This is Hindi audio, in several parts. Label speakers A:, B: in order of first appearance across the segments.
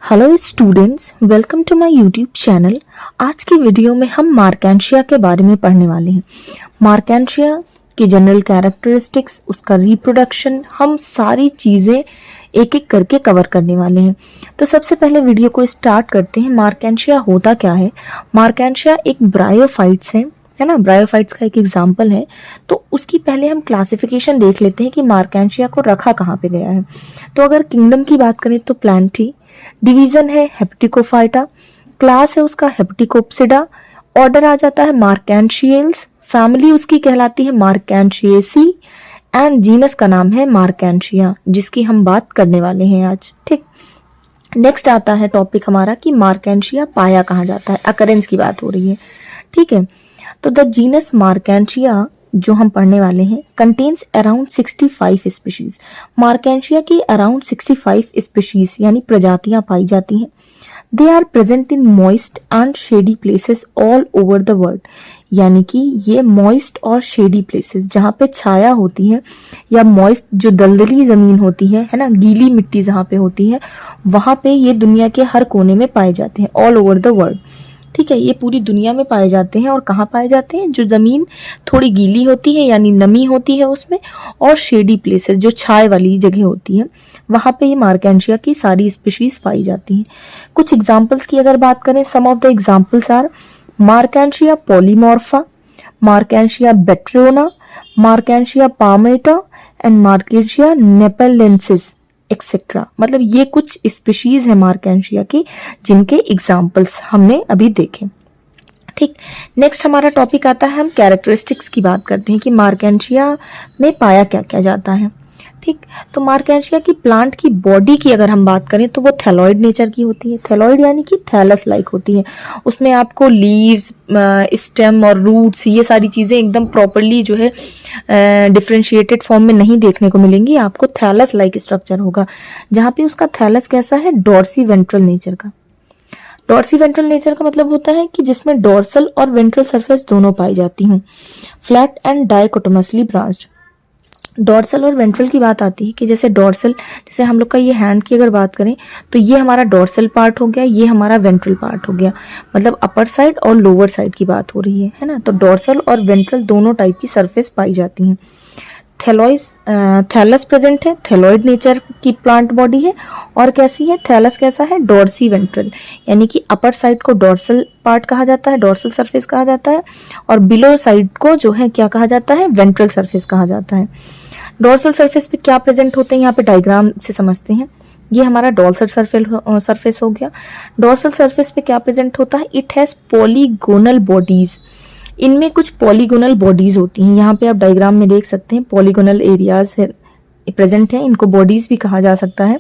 A: Hello students, welcome to my YouTube channel. आज की वीडियो में हम मार्केंशिया के बारे में पढ़ने वाले हैं। मार्केंशिया की जनरल कैरेक्टरिस्टिक्स, उसका रिप्रोडक्शन, हम सारी चीज़ें एक एक करके कवर करने वाले हैं। तो सबसे पहले वीडियो को स्टार्ट करते हैं। मार्केंशिया होता क्या है? मार्केंशिया एक ब्रायोफाइट्स है ना, ब्रायोफाइट्स का एक एग्जाम्पल है। तो उसकी पहले हम क्लासिफिकेशन देख लेते हैं कि मार्केंशिया को रखा कहाँ पे गया है। तो अगर किंगडम की बात करें तो प्लांटी, डिवीजन है हेप्टिकोफाइटा, क्लास है उसका हेप्टिकोप्सिडा, ऑर्डर आ जाता है मार्केंशियल्स, फैमिली उसकी कहलाती है मार्केंशिएसी एंड जीनस का नाम है मार्केंशिया, जिसकी हम बात करने वाले हैं आज। ठीक, नेक्स्ट आता है टॉपिक हमारा कि मार्केंशिया पाया कहाँ जाता है। अकरेंस की बात हो रही है। ठीक है, तो द जीनस मार्केंशिया जो हम पढ़ने वाले हैं कंटेन्स अराउंड 65 स्पीशीज। मार्केंशिया की अराउंड 65 स्पीशीज यानी प्रजातियां पाई जाती हैं। They are present in moist and shady places all over the world, यानी कि ये मॉइस्ट और शेडी प्लेसेस जहाँ पे छाया होती है या मॉइस्ट जो दलदली जमीन होती है ना, गीली मिट्टी जहाँ पे होती है, वहाँ पे ये दुनिया के हर कोने में पाए जाते हैं, ऑल ओवर द वर्ल्ड। ठीक है, ये पूरी दुनिया में पाए जाते हैं। और कहाँ पाए जाते हैं? जो जमीन थोड़ी गीली होती है यानी नमी होती है उसमें, और शेडी प्लेसेस जो छाए वाली जगह होती है, वहां पे ये मार्केंशिया की सारी स्पीशीज पाई जाती हैं। कुछ एग्जांपल्स की अगर बात करें, some of the examples are Marchantia polymorpha, Marchantia berteroana, Marchantia palmata and Marchantia nepalensis etcetera. मतलब ये कुछ स्पीशीज है मार्केंशिया की जिनके एग्जाम्पल्स हमने अभी देखे। ठीक, नेक्स्ट हमारा टॉपिक आता है, हम कैरेक्टरिस्टिक्स की बात करते हैं कि मार्केंशिया में पाया क्या क्या जाता है। ठीक, तो मार्केंशिया की प्लांट की बॉडी की अगर हम बात करें तो वो थैलॉइड नेचर की होती है। थैलॉइड यानी कि थैलस लाइक होती है। उसमें आपको लीव्स, स्टेम और रूट्स, ये सारी चीज़ें एकदम प्रॉपरली जो है डिफ्रेंशिएटेड फॉर्म में नहीं देखने को मिलेंगी। आपको थैलस लाइक स्ट्रक्चर होगा, जहाँ पे उसका थैलस कैसा है? डॉर्सी वेंट्रल नेचर का। डॉर्सी वेंट्रल नेचर का मतलब होता है कि जिसमें डॉर्सल और वेंट्रल सरफेस दोनों पाई जाती हूँ। Flat and dichotomously branched. Dorsal और वेंट्रल की बात आती है कि जैसे डॉर्सल, जैसे हम लोग का ये हैंड की अगर बात करें तो ये हमारा डॉर्सल पार्ट हो गया, ये हमारा वेंट्रल पार्ट हो गया। मतलब अपर साइड और लोअर साइड की बात हो रही है ना। तो डॉर्सल और वेंट्रल दोनों टाइप की सरफेस पाई जाती हैं। थैलस प्रेजेंट है, थैलॉइड नेचर की प्लांट बॉडी है। और कैसी है? थैलस कैसा है? डॉर्सी वेंट्रल, यानी कि अपर साइड को डॉर्सल पार्ट कहा जाता है, डॉर्सल सरफेस कहा जाता है, और बिलो साइड को जो है क्या कहा जाता है? वेंट्रल सरफेस कहा जाता है। डॉर्सल सरफेस पे क्या प्रेजेंट होते हैं यहाँ पे डायग्राम से समझते हैं। ये हमारा डॉर्सल सरफेस हो गया। डॉर्सल सरफेस पे क्या प्रेजेंट होता है? It has polygonal bodies. इनमें कुछ पॉलीगोनल बॉडीज होती हैं। यहाँ पे आप डायग्राम में देख सकते हैं पॉलीगोनल एरियाज है प्रेजेंट है, इनको बॉडीज भी कहा जा सकता है।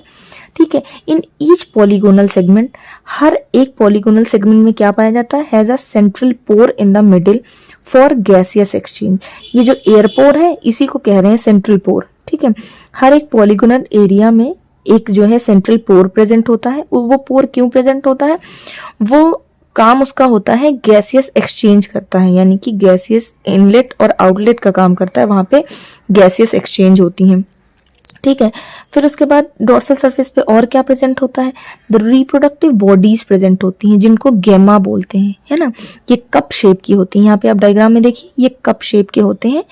A: ठीक है, इन ईच पॉलीगोनल सेगमेंट, हर एक पॉलीगोनल सेगमेंट में क्या पाया जाता है? Has a central pore in the middle for gaseous exchange. ये जो एयर पोर है इसी को कह रहे हैं सेंट्रल पोर। ठीक है, हर एक पॉलीगोनल एरिया में एक जो है सेंट्रल पोर प्रेजेंट होता है। वो पोर क्यों प्रेजेंट होता है? वो काम उसका होता है गैसियस एक्सचेंज करता है, यानी कि गैसियस इनलेट और आउटलेट का काम करता है, वहां पे गैसियस एक्सचेंज होती हैं। ठीक है, फिर उसके बाद डॉर्सल सरफेस पे और क्या प्रेजेंट होता है? द रिप्रोडक्टिव बॉडीज प्रेजेंट होती हैं, जिनको गेमा बोलते हैं, है ना। ये कप शेप की होती हैं। यहाँ पे आप डायग्राम में देखिए, ये कप शेप के होते हैं,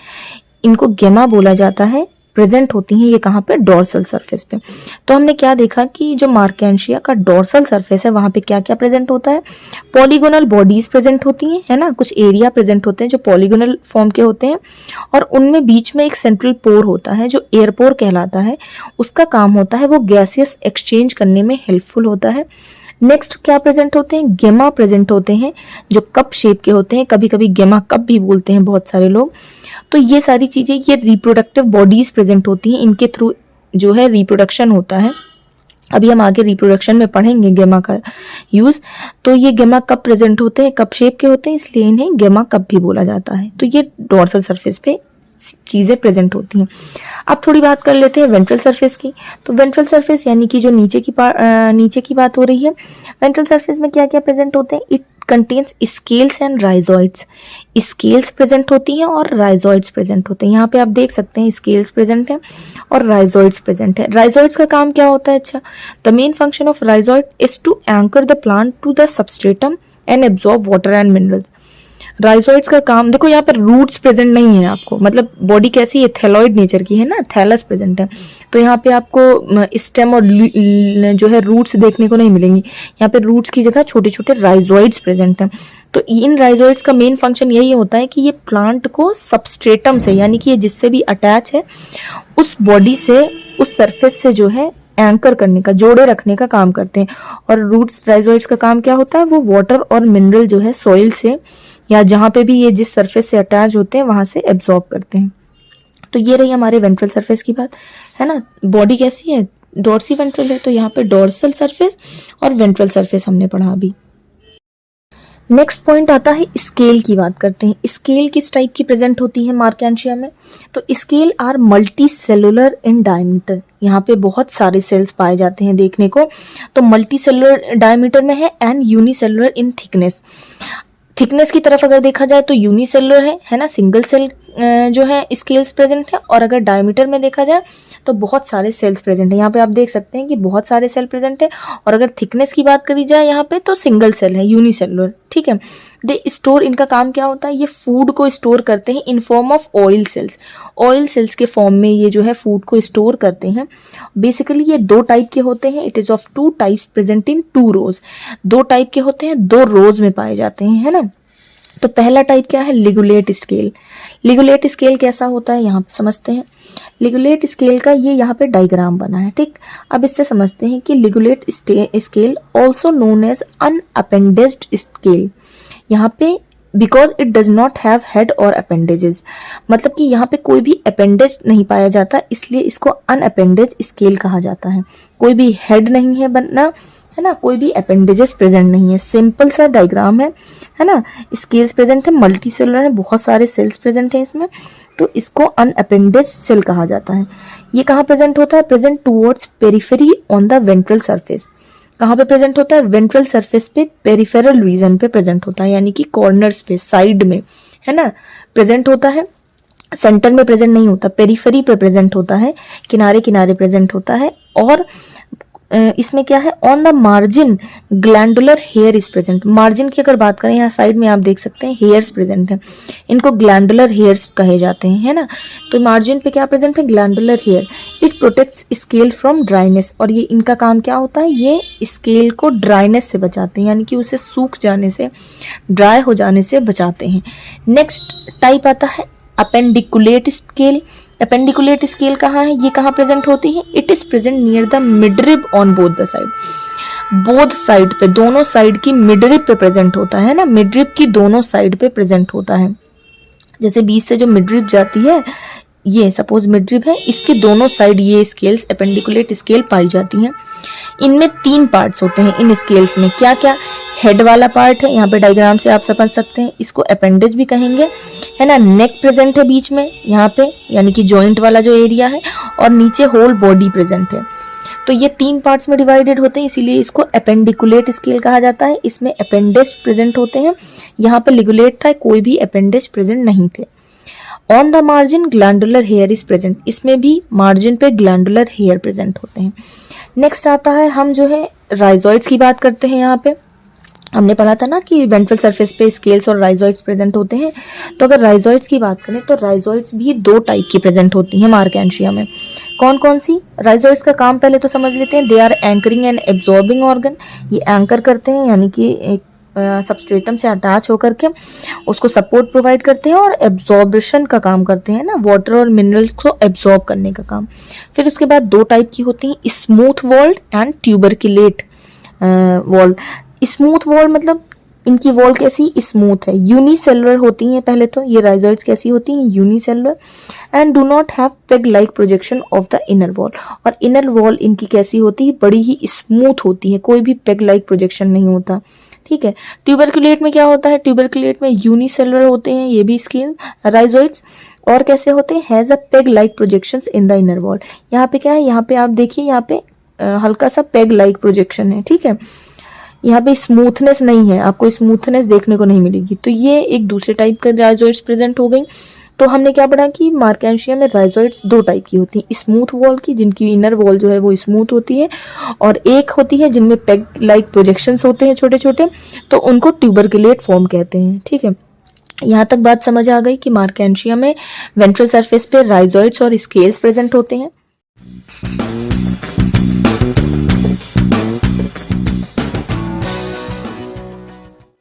A: इनको गेमा बोला जाता है, प्रेजेंट होती हैं ये कहाँ पे? डॉर्सल सरफेस पे। तो हमने क्या देखा कि जो मार्केंशिया का डॉर्सल सरफेस है वहां पे क्या क्या प्रेजेंट होता है? पॉलीगोनल बॉडीज प्रेजेंट होती हैं, है ना। कुछ एरिया प्रेजेंट होते हैं जो पॉलीगोनल फॉर्म के होते हैं, और उनमें बीच में एक सेंट्रल पोर होता है जो एयर पोर कहलाता है। उसका काम होता है वो गैसियस एक्सचेंज करने में हेल्पफुल होता है। नेक्स्ट क्या प्रेजेंट होते हैं? गेमा प्रेजेंट होते हैं, जो कप शेप के होते हैं, कभी कभी गेमा कप भी बोलते हैं बहुत सारे लोग। तो ये सारी चीजें, ये रिप्रोडक्टिव बॉडीज प्रेजेंट होती हैं, इनके थ्रू जो है रिप्रोडक्शन होता है। अभी हम आगे रिप्रोडक्शन में पढ़ेंगे गेमा का यूज। तो ये गेमा कप प्रेजेंट होते हैं, कप शेप के होते हैं, इसलिए इन्हें गेमा कप भी बोला जाता है। तो ये डॉर्सल सरफेस पे चीजें प्रेजेंट होती हैं। अब थोड़ी बात कर लेते हैं वेंट्रल सरफेस की। तो वेंट्रल सरफेस यानी कि जो नीचे की बात हो रही है। वेंट्रल सरफेस में क्या क्या प्रेजेंट होते हैं? It contains scales and rhizoids. Scales present होती हैं और राइजोइड्स प्रेजेंट होते हैं। यहाँ पे आप देख सकते हैं स्केल्स प्रेजेंट है और राइजोइड्स प्रेजेंट है। राइजोइड्स का काम क्या होता है? अच्छा, the main function of rhizoid is to anchor the plant to the substratum and absorb water and minerals. Rhizoids का काम, देखो यहाँ पर रूट्स प्रेजेंट नहीं है आपको, मतलब बॉडी कैसी है, थैलॉइड नेचर की है ना, थैलस प्रेजेंट है, तो यहाँ पे आपको स्टेम और जो है रूट्स देखने को नहीं मिलेंगी। यहाँ पे रूट्स की जगह छोटे छोटे राइजोइड्स प्रेजेंट हैं। तो इन राइजोइड्स का मेन फंक्शन यही होता है कि ये प्लांट को सबस्ट्रेटम से, यानी कि ये जिससे भी अटैच है उस बॉडी से, उस सरफेस से जो है एंकर करने का, जोड़े रखने का काम करते हैं। और रूट्स राइजोइड्स का काम क्या होता है? वो वाटर और मिनरल जो है सॉइल से या जहां पे भी ये जिस सरफेस से अटैच होते हैं वहां से एब्जॉर्ब करते हैं। तो ये रही हमारे वेंट्रल सरफेस की बात, है ना। बॉडी कैसी है? डॉर्सी वेंट्रल है, तो यहाँ पे डॉर्सल सरफेस और वेंट्रल सरफेस हमने पढ़ा अभी। नेक्स्ट पॉइंट आता है स्केल की बात करते हैं। स्केल किस टाइप की प्रेजेंट होती है मार्केंशिया में? तो scale are multi cellular in diameter. यहाँ पे बहुत सारे सेल्स पाए जाते हैं देखने को, तो मल्टी सेलुलर डायमीटर में है and unicellular in thickness. Thickness की तरफ अगर देखा जाए तो यूनिसेलुलर है ना, सिंगल सेल जो है स्केल्स प्रेजेंट है। और अगर डायमीटर में देखा जाए तो बहुत सारे सेल्स प्रेजेंट है। यहाँ पे आप देख सकते हैं कि बहुत सारे सेल प्रेजेंट है। और अगर थिकनेस की बात करी जाए यहाँ पे तो सिंगल सेल है, यूनिसेलुलर, ठीक है। दे स्टोर, इनका काम क्या होता है? ये फूड को स्टोर करते हैं in form of oil cells. Oil cells के फॉर्म में ये जो है फूड को स्टोर करते हैं। बेसिकली ये दो टाइप के होते हैं। It is of two types present in two rows. दो टाइप के होते हैं, दो रोज में पाए जाते हैं, है ना। तो पहला टाइप क्या है? Ligulate scale. लिगुलेट स्केल कैसा होता है यहाँ पे समझते हैं। लिगुलेट स्केल का ये यहाँ पे डायग्राम बना है, ठीक। अब इससे समझते हैं कि ligulate scale also known as unappendaged scale. यहाँ पे because it does not have head और अपेंडेजेस, मतलब कि यहाँ पे कोई भी अपेंडेज नहीं पाया जाता, इसलिए इसको अनअपेंडेज स्केल कहा जाता है। कोई भी हेड नहीं है बनना, है ना, कोई भी अपेंडेजेस प्रेजेंट नहीं है। सिंपल सा डायग्राम है ना। स्केल्स प्रेजेंट है, मल्टी सेलुलर है, बहुत सारे सेल्स प्रेजेंट है इसमें, तो इसको अनअपेंडेज सेल कहा जाता है। ये कहाँ प्रेजेंट होता है? Present towards periphery on the ventral surface. कहाँ पे प्रेजेंट होता है? वेंट्रल सरफेस पे, पेरिफेरल रीजन पे प्रेजेंट होता है, यानी कि कॉर्नर्स पे, साइड में, है ना, प्रेजेंट होता है। सेंटर में प्रेजेंट नहीं होता, पेरिफेरी पे प्रेजेंट होता है, किनारे किनारे प्रेजेंट होता है। और इसमें क्या है? On the margin glandular here is present. Margin की अगर बात करें, यहाँ साइड में आप देख सकते हैं हेयर्स प्रेजेंट है, इनको ग्लैंडुलर हेयर्स कहे जाते हैं, है ना। तो मार्जिन पे क्या प्रेजेंट है? Glandular hair. It protects scale from dryness. और ये इनका काम क्या होता है? ये स्केल को ड्राइनेस से बचाते हैं, यानी कि उसे सूख जाने से, ड्राई हो जाने से बचाते हैं। नेक्स्ट टाइप आता है अपेंडिकुलेट स्केल। अपेंडिकुलेट स्केल कहाँ है? ये कहाँ प्रेजेंट होती है? It is present near the midrib on both the side. Both side पे, दोनों साइड की मिडरिब पे प्रेजेंट होता है ना, मिडरिब की दोनों साइड पे प्रेजेंट होता है। जैसे बीच से जो मिडरिब जाती है, ये सपोज मिडरिब है, इसके दोनों साइड ये स्केल्स, अपेंडिकुलेट स्केल पाई जाती हैं। इनमें 3 पार्ट्स होते हैं इन स्केल्स में। क्या क्या? हेड वाला पार्ट है, यहाँ पे डायग्राम से आप समझ सकते हैं, इसको अपेंडेज भी कहेंगे, है ना। नेक प्रेजेंट है बीच में यहाँ पे, यानी कि जॉइंट वाला जो एरिया है, और नीचे होल बॉडी प्रेजेंट है। तो ये 3 पार्ट्स में डिवाइडेड होते हैं, इसीलिए इसको अपेंडिकुलेट स्केल कहा जाता है। इसमें अपेंडेज प्रेजेंट होते हैं। यहाँ पे लिगुलेट था, कोई भी अपेंडेज प्रेजेंट नहीं थे। On the margin glandular here is present. इसमें भी मार्जिन पे ग्लैंडुलर हेयर प्रेजेंट होते हैं। नेक्स्ट आता है, हम जो है राइजोइड्स की बात करते हैं। यहाँ पे हमने पढ़ा था ना कि वेंट्रल सरफेस पे स्केल्स और राइजोइड्स प्रेजेंट होते हैं। तो अगर राइजोइड्स की बात करें तो राइजोइड्स भी 2 टाइप की प्रेजेंट होती हैं मार्केंशिया में। कौन कौन सी? राइजोइड्स का काम पहले तो समझ लेते हैं। They are anchoring and absorbing organ. ये एंकर करते हैं, यानी कि एक सबस्ट्रेटम से अटैच होकर के उसको सपोर्ट प्रोवाइड करते हैं, और एब्जॉर्बेशन का काम करते हैं ना, वाटर और मिनरल्स को एब्जॉर्ब करने का काम। फिर उसके बाद 2 टाइप की होती हैं, smooth walled and tuberculate wall. Smooth wall मतलब इनकी वॉल कैसी? स्मूथ है, यूनिसेलुलर होती हैं। पहले तो ये राइजोइड्स कैसी होती हैं? Unicellular, and do not have peg like projection of the inner wall. और इनर वॉल इनकी कैसी होती है? बड़ी ही स्मूथ होती है, कोई भी पेग लाइक प्रोजेक्शन नहीं होता, ठीक है। ट्यूबरकुलेट में क्या होता है? ट्यूबरकुलेट में यूनिसेलुलर होते हैं ये भी स्केल राइजोइड्स। और कैसे होते हैं? Has a peg like projections in the inner wall. यहाँ पे क्या है? यहाँ पे आप देखिए, यहाँ पे हल्का सा पेग लाइक प्रोजेक्शन है, ठीक है। यहाँ पे स्मूथनेस नहीं है, आपको स्मूथनेस देखने को नहीं मिलेगी। तो ये एक दूसरे टाइप का राइजोइड्स प्रेजेंट हो गई। तो हमने क्या पढ़ा कि मार्केंशिया में राइजोइड्स दो टाइप की होती हैं, स्मूथ वॉल की जिनकी इनर वॉल जो है वो स्मूथ होती है, और एक होती है जिनमें पेग लाइक प्रोजेक्शंस होते हैं छोटे छोटे, तो उनको ट्यूबरकुलेट फॉर्म कहते हैं। ठीक है, यहाँ तक बात समझ आ गई कि मार्केंशिया में वेंट्रल सरफेस पे राइजोइड्स और स्केल्स प्रेजेंट होते हैं।